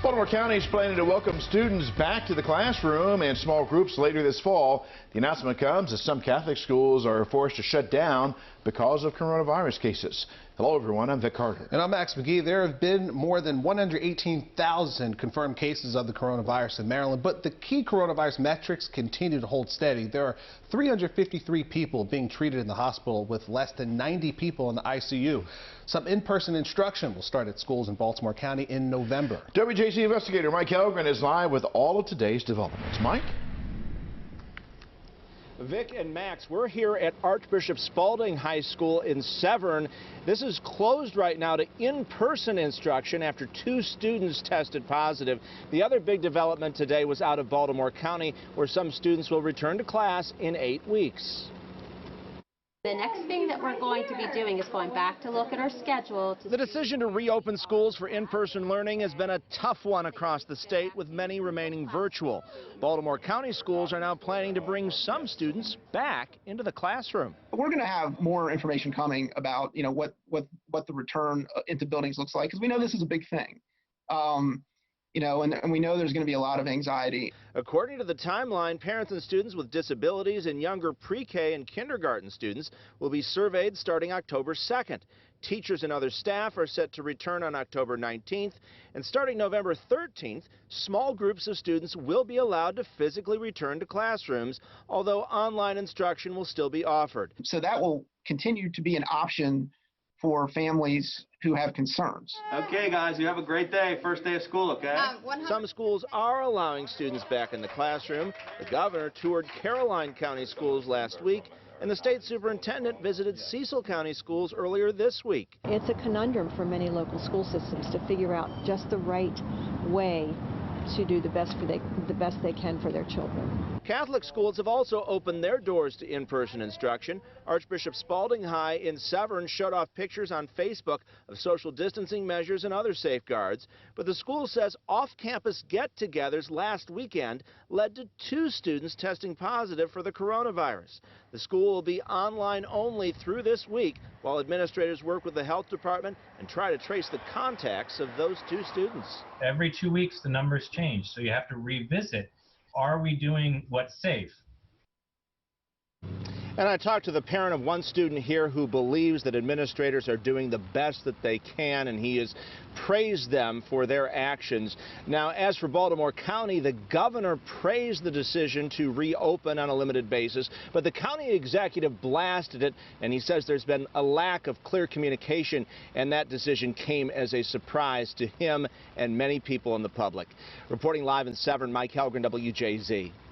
Baltimore County is planning to welcome students back to the classroom in small groups later this fall. The announcement comes as some Catholic schools are forced to shut down because of coronavirus cases. Hello, everyone. I'm Vic Carter. And I'm Max McGee. There have been more than 118,000 confirmed cases of the coronavirus in Maryland, but the key coronavirus metrics continue to hold steady. There are 353 people being treated in the hospital with less than 90 people in the ICU. Some in-person instruction will start at schools in Baltimore County in November. WJZ investigator Mike Helgren is live with all of today's developments. Mike? Vic and Max, we're here at Archbishop Spalding High School in Severn. This is closed right now to in-person instruction after 2 students tested positive. The other big development today was out of Baltimore County, where some students will return to class in 8 weeks. The next thing that we're going to be doing is going back to look at our schedule. The decision to reopen schools for in-person learning has been a tough one across the state, with many remaining virtual. Baltimore County schools are now planning to bring some students back into the classroom. We're going to have more information coming about, what the return into buildings looks like, because we know this is a big thing. And we know there's going to be a lot of anxiety. According to the timeline, parents and students with disabilities and younger pre-K and kindergarten students will be surveyed starting October 2nd. Teachers and other staff are set to return on October 19th, and starting November 13th, small groups of students will be allowed to physically return to classrooms, although online instruction will still be offered. So that will continue to be an option for families who have concerns. Okay, guys, you have a great day. First day of school, okay? Some schools are allowing students back in the classroom. The governor toured Caroline County schools last week, and the state superintendent visited Cecil County schools earlier this week. It's a conundrum for many local school systems to figure out just the right way to do the best they can for their children. Catholic schools have also opened their doors to in-person instruction. Archbishop Spalding High in Severn showed off pictures on Facebook of social distancing measures and other safeguards, but the school says off-campus get-togethers last weekend led to 2 students testing positive for the coronavirus. The school will be online only through this week while administrators work with the health department and try to trace the contacts of those 2 students. Every 2 weeks the numbers change, so you have to revisit, are we doing what's safe? And I talked to the parent of one student here who believes that administrators are doing the best that they can, and he has praised them for their actions. Now, as for Baltimore County, the governor praised the decision to reopen on a limited basis, but the county executive blasted it, and he says there's been a lack of clear communication, and that decision came as a surprise to him and many people in the public. Reporting live in Severn, Mike Helgren, WJZ.